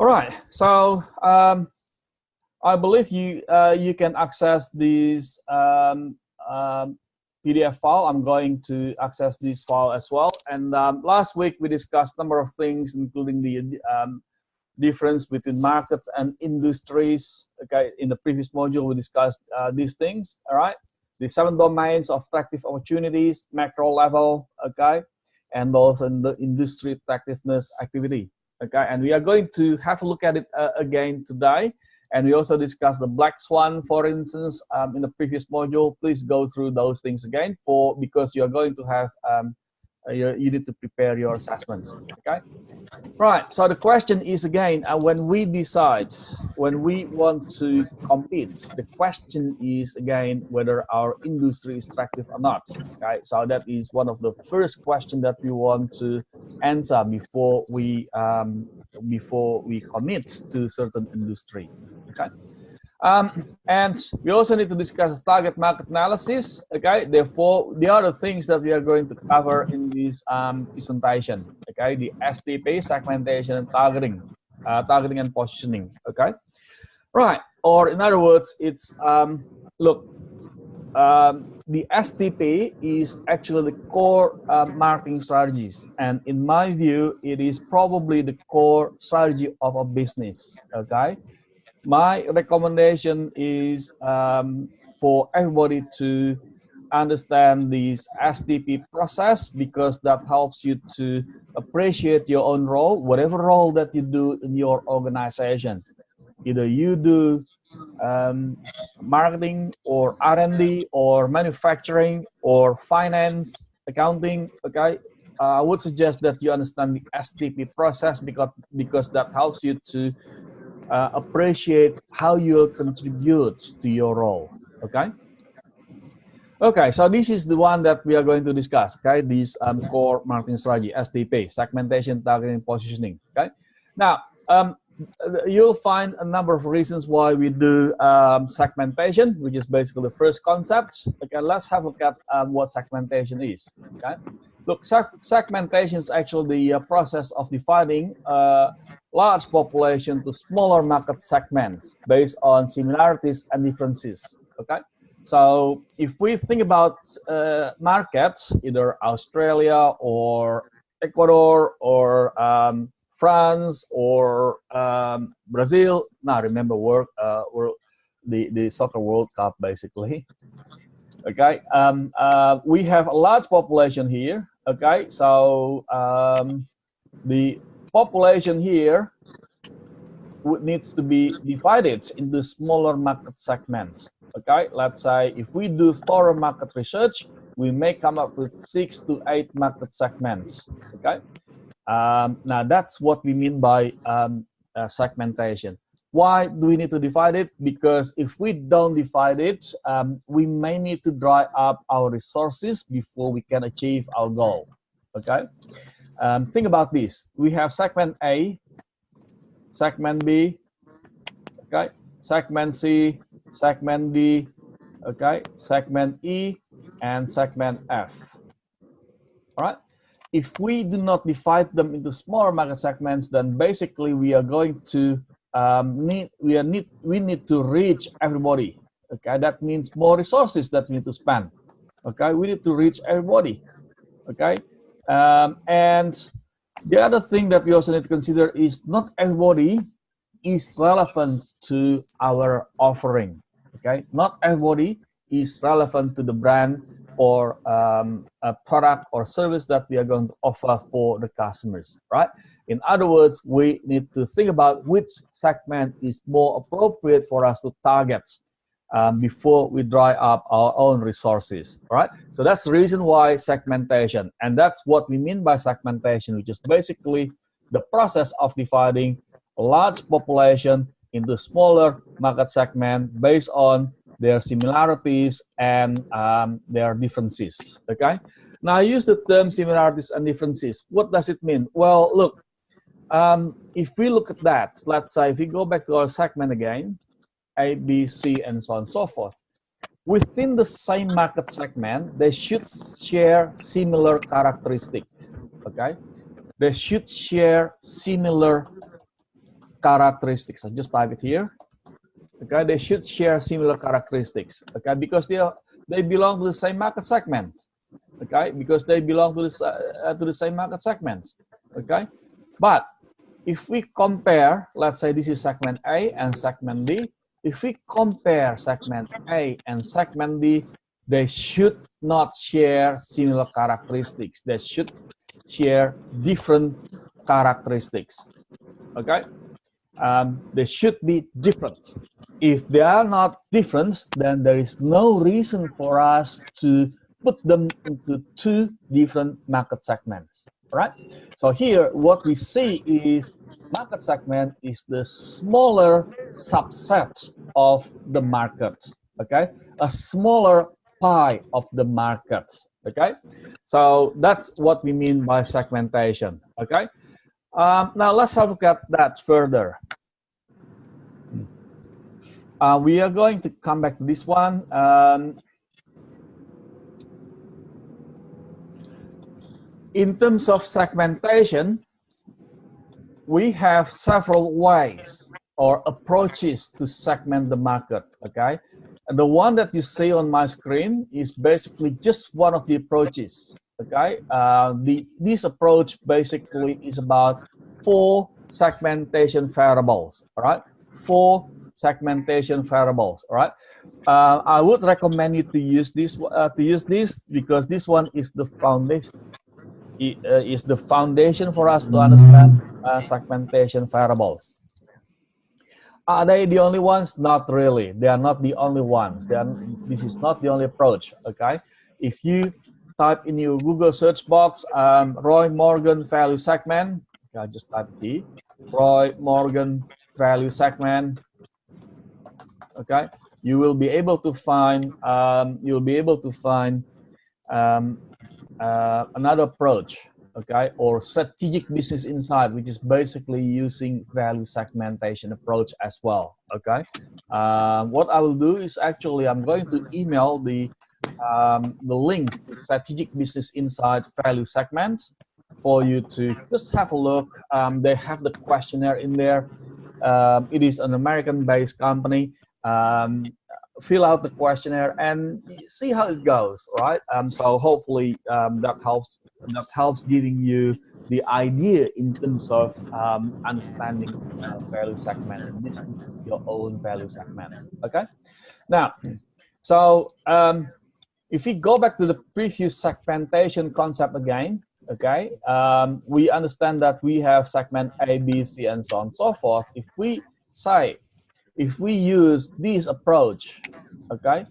All right, so I believe you can access this PDF file. I'm going to access this file as well. And last week we discussed a number of things, including the difference between markets and industries. Okay, in the previous module we discussed these things. All right, the 7 domains of attractive opportunities, macro level. Okay, and also in the industry attractiveness activity. Okay, and we are going to have a look at it again today. And we also discussed the black swan, for instance, in the previous module. Please go through those things again because you are going to have you need to prepare your assessments. Okay. Right, so the question is again, when we decide, when we want to compete, the question is again whether our industry is attractive or not. Okay, so that is one of the first questions that we want to answer before we commit to certain industry. Okay. And we also need to discuss target market analysis. Okay, therefore, the other things that we are going to cover in this presentation. Okay, the STP, segmentation, and targeting, targeting and positioning. Okay, right. Or in other words, it's look. The STP is actually the core marketing strategies, and in my view, it is probably the core strategy of a business. Okay. My recommendation is for everybody to understand this STP process because that helps you to appreciate your own role, whatever role that you do in your organization. Either you do marketing or R&D or manufacturing or finance, accounting, okay? I would suggest that you understand the STP process because that helps you to appreciate how you contribute to your role. Okay. Okay, so this is the one that we are going to discuss. Okay, this core marketing strategy, STP, segmentation, targeting, positioning. Okay. Now you'll find a number of reasons why we do segmentation, which is basically the first concept. Okay, let's have a look at what segmentation is. Okay. Look, segmentation is actually the process of dividing large population to smaller market segments based on similarities and differences. Okay, so if we think about markets, either Australia or Ecuador or France or Brazil. Now remember, the soccer World Cup basically. Okay, we have a large population here. Okay, so the population here needs to be divided into smaller market segments. Okay, let's say if we do thorough market research, we may come up with 6 to 8 market segments. Okay, now that's what we mean by segmentation. Why do we need to divide it? Because if we don't divide it, we may need to dry up our resources before we can achieve our goal. Okay, think about this. We have segment A, segment B, okay, segment C, segment D, okay, segment E, and segment F. All right. If we do not divide them into smaller market segments, then basically we are going to we need to reach everybody. Okay, that means more resources that we need to spend. Okay, we need to reach everybody. Okay, and the other thing that we also need to consider is not everybody is relevant to our offering. Okay, not everybody is relevant to the brand or a product or service that we are going to offer for the customers, right? In other words, we need to think about which segment is more appropriate for us to target before we dry up our own resources, right? So that's the reason why segmentation, and that's what we mean by segmentation, which is basically the process of dividing a large population into smaller market segments based on their similarities and their differences. Okay. Now I use the term similarities and differences. What does it mean? Well, look, if we look at that, let's say if we go back to our segment again, A, B, C, and so on and so forth. Within the same market segment, they should share similar characteristics. Okay, they should share similar characteristics. I just type it here. Okay, they should share similar characteristics. Okay, because they belong to the same market segment. Okay, because they belong to the same market segments. Okay, but if we compare, let's say this is segment A and segment B. If we compare segment A and segment B, they should not share similar characteristics. They should share different characteristics. Okay, they should be different. If they are not different, then there is no reason for us to put them into two different market segments. Right? So here, what we see is market segment is the smaller subset of the market. Okay, a smaller pie of the market. Okay, so that's what we mean by segmentation. Okay, now let's have a look at that further. We are going to come back to this one. In terms of segmentation, we have several ways or approaches to segment the market. Okay, and the one that you see on my screen is basically just one of the approaches. Okay, this approach basically is about 4 segmentation variables. All right, 4 segmentation variables. All right, I would recommend you to use this because this one is the foundation. Is the foundation for us to understand segmentation variables. Are they the only ones? Not really. They are not the only ones. This is not the only approach. Okay, if you type in your Google search box Roy Morgan value segment, okay, just type T, Roy Morgan value segment. Okay, you will be able to find another approach, okay, or strategic business insight, which is basically using value segmentation approach as well. Okay, what I will do is actually I'm going to email the link to strategic business insight value segments for you to just have a look. They have the questionnaire in there. It is an American-based company. Fill out the questionnaire and see how it goes. Right. So hopefully that helps giving you the idea in terms of understanding value segment, and this is your own value segments. Okay. Now, so if we go back to the previous segmentation concept again, okay, we understand that we have segment A, B, C, and so on and so forth. If we use this approach, okay,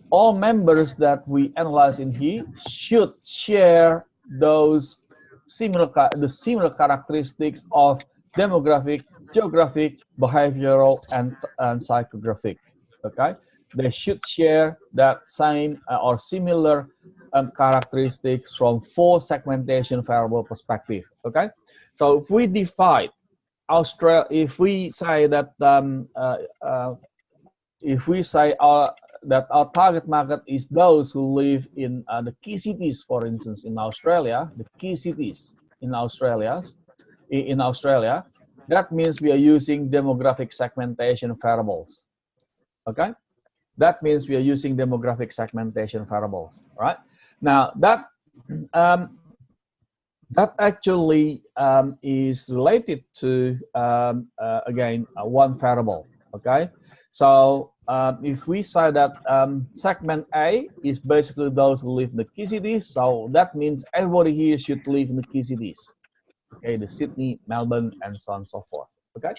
all members that we analyze in here should share those similar characteristics of demographic, geographic, behavioral, and psychographic. Okay, they should share that same or similar characteristics from 4 segmentation variable perspective. Okay, so if we divide Australia, if we say that that our target market is those who live in the key cities, for instance, in Australia, the key cities in Australia, that means we are using demographic segmentation variables. Okay, that means we are using demographic segmentation variables. Right now, that actually is related to again one variable. Okay, so if we say that segment A is basically those who live in the key cities, so that means everybody here should live in the key cities. Okay, the Sydney, Melbourne, and so on and so forth. Okay,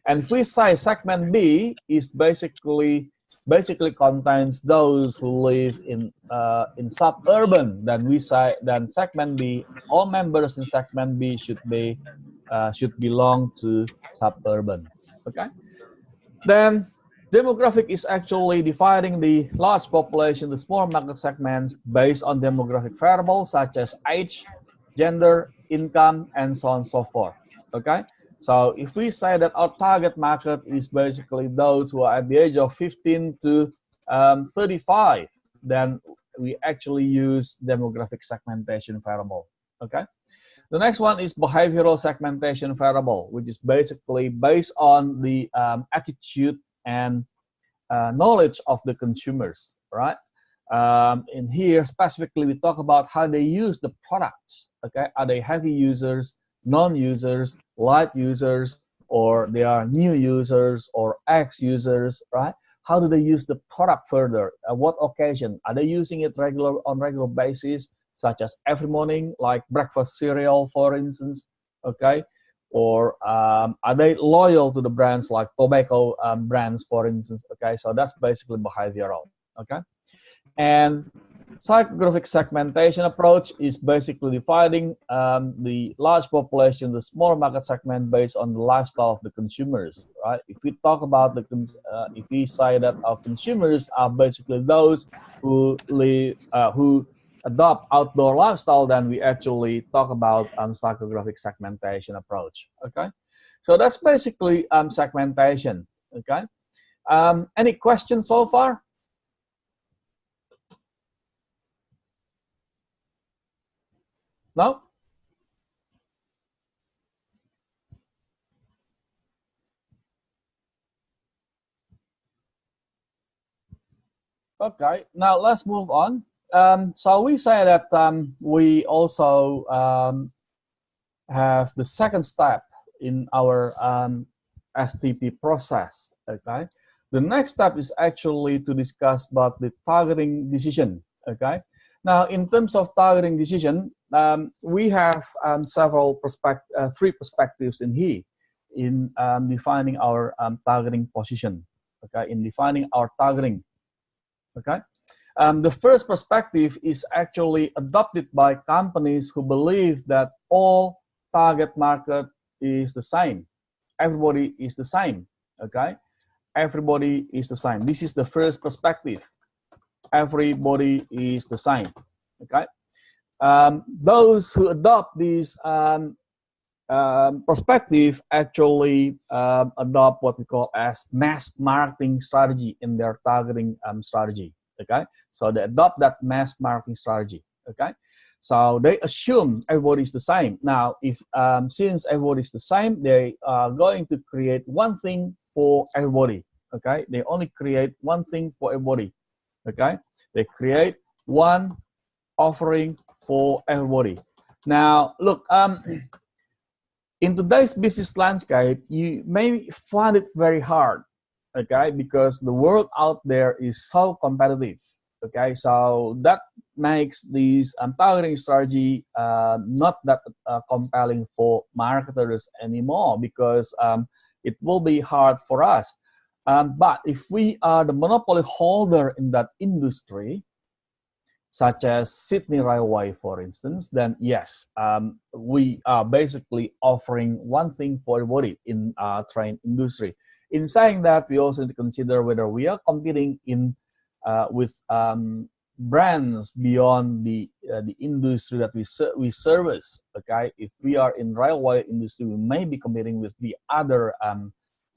and if we say segment B is basically contains those who live in suburban, then segment B, all members in segment B should belong to suburban. Okay, then demographic is actually dividing the large population to small market segments based on demographic variables such as age, gender, income, and so on and so forth. Okay, so if we say that our target market is basically those who are at the age of 15 to 35, then we actually use demographic segmentation variable. Okay, The next one is behavioral segmentation variable, which is basically based on the attitude and knowledge of the consumers, right? In here, specifically, we talk about how they use the products, okay? Are they heavy users, non-users, light users, or they are new users or ex-users, right? How do they use the product further? At what occasion? Are they using it on regular basis, such as every morning, like breakfast cereal, for instance, okay? Or are they loyal to the brands like tobacco brands, for instance, okay? So that's basically behavioral, okay? And psychographic segmentation approach is basically dividing the large population, the small market segment based on the lifestyle of the consumers, right? If we talk about if we say that our consumers are basically those who adopt outdoor lifestyle, then we actually talk about psychographic segmentation approach, okay? So that's basically segmentation, okay? Any questions so far? No? Okay, now let's move on. So we say that we also have the second step in our STP process, okay? The next step is actually to discuss about the targeting decision, okay? Now, in terms of targeting decision, we have three perspectives in here in defining our targeting position, okay? In defining our targeting, okay? The first perspective is actually adopted by companies who believe that all target market is the same. Everybody is the same, okay? Everybody is the same. This is the first perspective. Everybody is the same, okay? Those who adopt this perspective actually adopt what we call as mass marketing strategy in their targeting strategy, okay? So they adopt that mass marketing strategy, okay? So they assume everybody is the same. Now, if since everybody is the same, they are going to create one thing for everybody, okay? They only create one thing for everybody, okay? They create one offering for everybody. Now, look, in today's business landscape, you may find it very hard, okay? Because the world out there is so competitive, okay? So that makes this targeting strategy not that compelling for marketers anymore, because it will be hard for us. But if we are the monopoly holder in that industry, such as Sydney Railway, for instance, then yes, we are basically offering one thing for everybody in train industry. In saying that, we also need to consider whether we are competing with brands beyond the industry that we service. Okay, if we are in railway industry, we may be competing with the other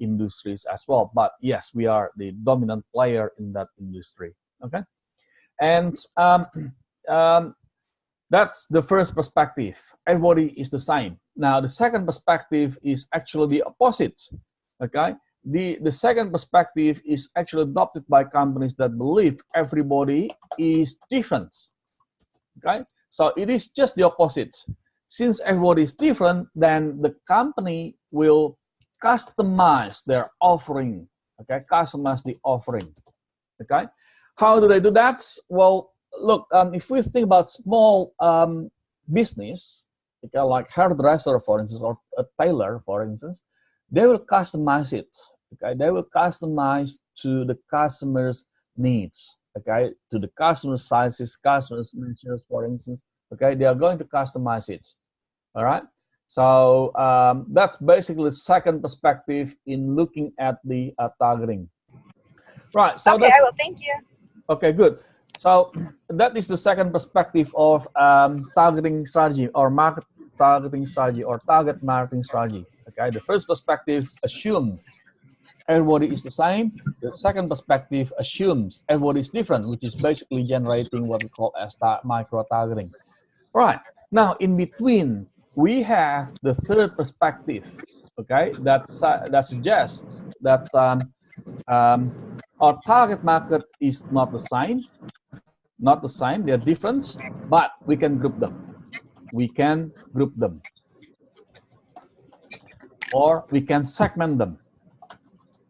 industries as well. But yes, we are the dominant player in that industry. Okay. And that's the first perspective. Everybody is the same. Now, the second perspective is actually the opposite. Okay, the second perspective is actually adopted by companies that believe everybody is different. Okay, so it is just the opposite. Since everybody is different, then the company will customize their offering. Okay, customize the offering. Okay. How do they do that? Well, look, if we think about small business, okay, like hairdresser, for instance, or a tailor, for instance, they will customize it. Okay, they will customize to the customer's needs. Okay, to the customer sizes, customer's measures, for instance. Okay, they are going to customize it. All right. So that's basically the second perspective in looking at the targeting. Right. So okay, I will. Thank you. Okay, good. So that is the second perspective of targeting strategy or market targeting strategy or target marketing strategy. Okay, the first perspective assumes everybody is the same. The second perspective assumes everybody is different, which is basically generating what we call as micro targeting. Right. Now, in between we have the third perspective, okay, that suggests that our target market is not the same, they're different, but we can group them. We can group them, or we can segment them.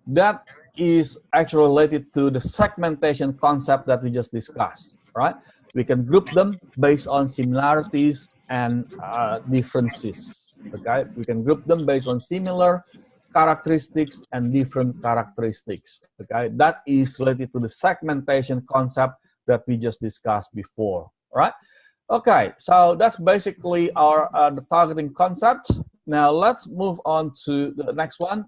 That is actually related to the segmentation concept that we just discussed, right? We can group them based on similarities and differences, okay? We can group them based on similar characteristics and different characteristics, okay? That is related to the segmentation concept that we just discussed before, right? Okay, so that's basically our the targeting concept. Now let's move on to the next one.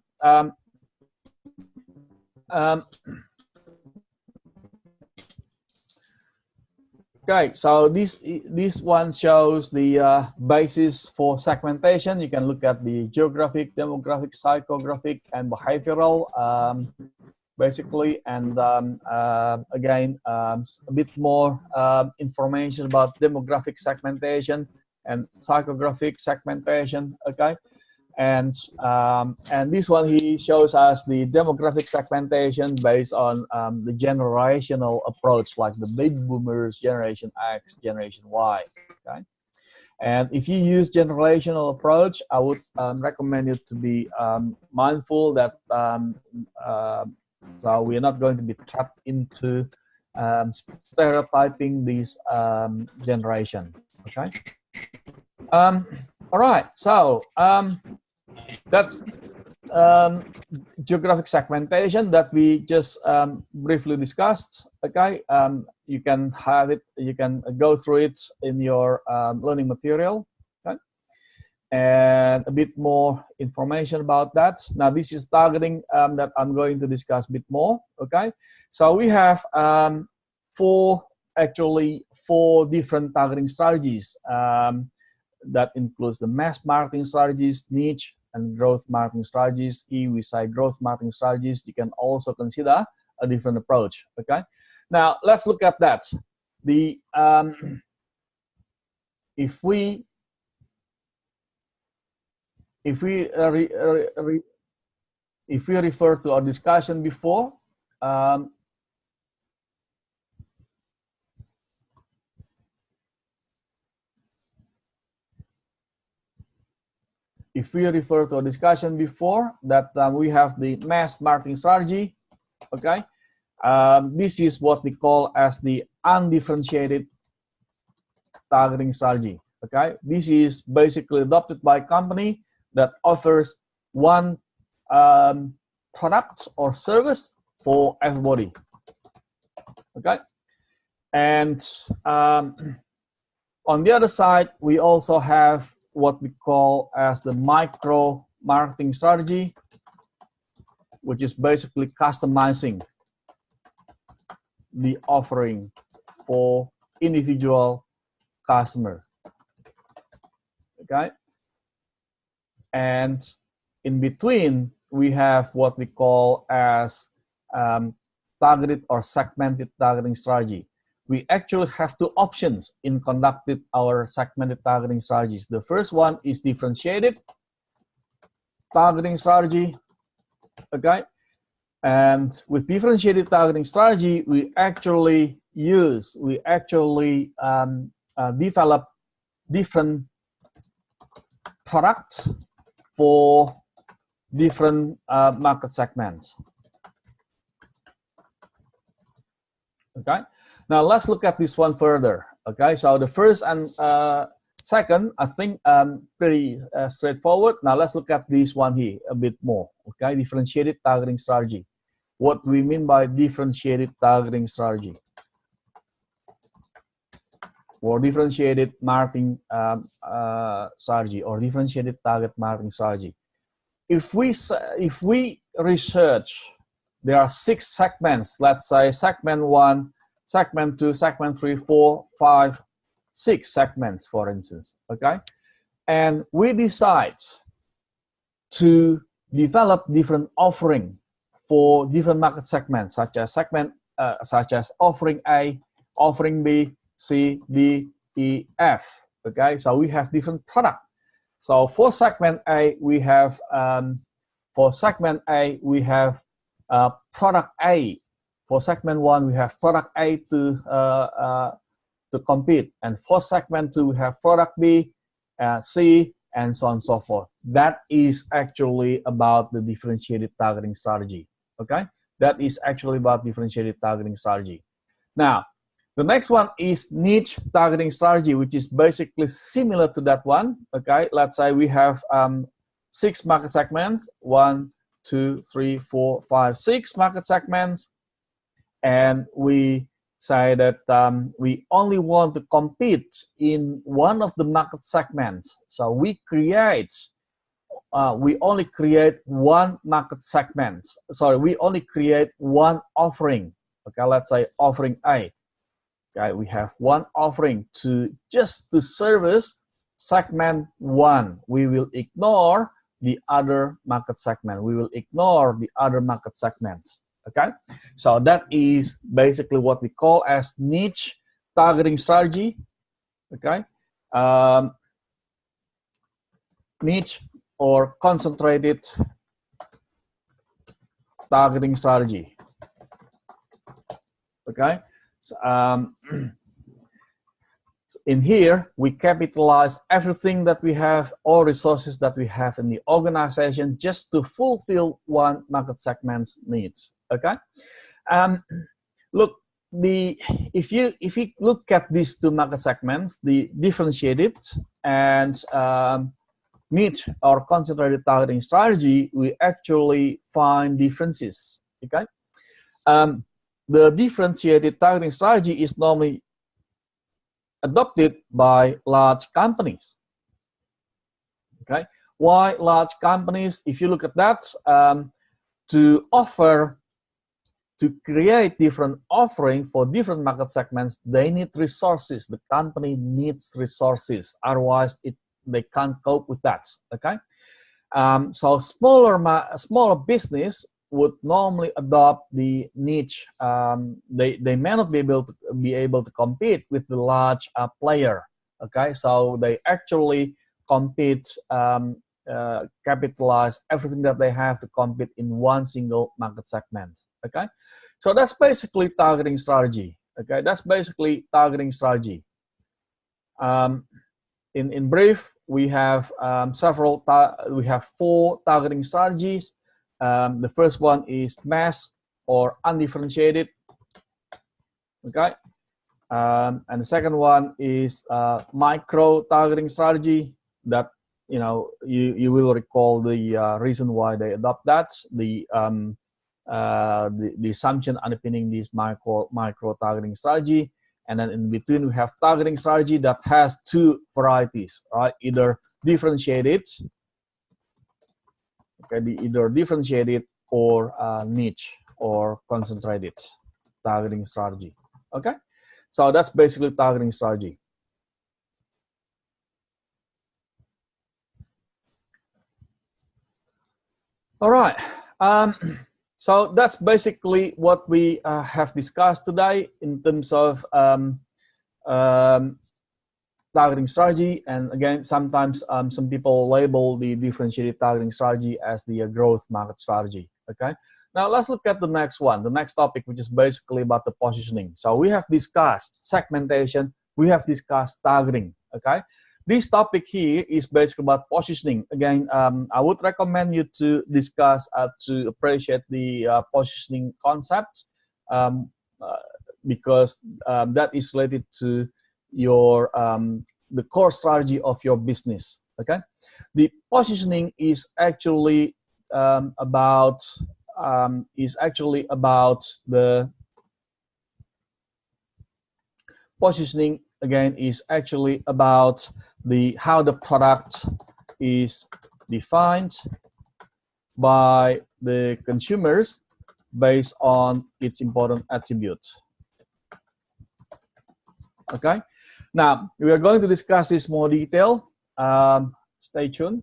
Okay, so this one shows the basis for segmentation. You can look at the geographic, demographic, psychographic, and behavioral, basically. And again, a bit more information about demographic segmentation and psychographic segmentation. Okay. And this one, he shows us the demographic segmentation based on the generational approach, like the baby boomers, Generation X, Generation Y. Okay, and if you use generational approach, I would recommend you to be mindful that so we are not going to be trapped into stereotyping this generation. Okay. All right. So that's geographic segmentation that we just briefly discussed. Okay, you can have it, you can go through it in your learning material. Okay, and a bit more information about that. Now this is targeting that I'm going to discuss a bit more. Okay, so we have four different targeting strategies. That includes the mass marketing strategies, niche, and growth marketing strategies. Here we say growth marketing strategies. You can also consider a different approach. Okay, now let's look at that. The if we refer to our discussion before, if we refer to a discussion before that we have the mass marketing strategy, okay, this is what we call as the undifferentiated targeting strategy. Okay, this is basically adopted by a company that offers one product or service for everybody. Okay, and on the other side, we also have what we call as the micro marketing strategy, which is basically customizing the offering for individual customer. Okay, and in between we have what we call as targeted or segmented targeting strategy. We actually have two options in conducting our segmented targeting strategies. The first one is differentiated targeting strategy. Okay, and with differentiated targeting strategy, we actually develop different products for different market segments. Okay, now let's look at this one further. Okay, so the first and second, I think pretty straightforward. Now let's look at this one here a bit more. Okay, differentiated targeting strategy. What we mean by differentiated targeting strategy, or differentiated marketing strategy, or differentiated target marketing strategy. If we research, there are 6 segments. Let's say segment 1, segment 2, segment 3, 4, 5, 6 segments, for instance. Okay, and we decide to develop different offering for different market segments, such as offering A, offering B, C, D, E, F. Okay, so we have different products. So for segment A, we have product A. For segment 1, we have product A to compete, and for segment 2, we have product B, C, and so on and so forth. That is actually about the differentiated targeting strategy. Okay, that is actually about differentiated targeting strategy. Now, the next one is niche targeting strategy, which is basically similar to that one. Okay, let's say we have 6 market segments, 1, 2, 3, 4, 5, 6 market segments, and we say that we only want to compete in one of the market segments. So we only create one market segment. Sorry, we only create one offering. Okay, let's say offering A. Okay, we have one offering just to service segment 1. We will ignore the other market segment. We will ignore the other market segments. Okay, so that is basically what we call as niche targeting strategy. Okay, niche or concentrated targeting strategy. Okay, so, in here we capitalize everything that we have, all resources that we have in the organization, just to fulfill one market segment's needs. Okay, look, if you look at these 2 market segments, the differentiated and niche or concentrated targeting strategy, we actually find differences. Okay, the differentiated targeting strategy is normally adopted by large companies. Okay, why large companies? If you look at that, to create different offering for different market segments, they need resources. The company needs resources, otherwise they can't cope with that. Okay, so smaller business would normally adopt the niche. They may not be able to compete with the large player. Okay, so they actually compete, capitalize everything that they have to compete in one single market segment. Okay, so that's basically targeting strategy. Okay, that's basically targeting strategy. In brief, we have we have 4 targeting strategies. The first one is mass or undifferentiated. Okay, and the second one is micro targeting strategy. That you will recall the reason why they adopt that. The assumption underpinning this micro targeting strategy. And then in between we have targeting strategy that has 2 varieties, right? Either differentiated, okay, either differentiated or niche or concentrated targeting strategy. Okay, so that's basically targeting strategy. All right. So that's basically what we have discussed today in terms of targeting strategy. And again, sometimes some people label the differentiated targeting strategy as the growth market strategy. Okay. Now let's look at the next one, the next topic, which is basically about the positioning. So we have discussed segmentation, we have discussed targeting. Okay. This topic here is basically about positioning. Again, I would recommend you to discuss, to appreciate the positioning concept, because that is related to your the core strategy of your business. Okay, the positioning is actually about the positioning. Again, is actually about how the product is defined by the consumers based on its important attributes. Okay, now we are going to discuss this more detail. Stay tuned.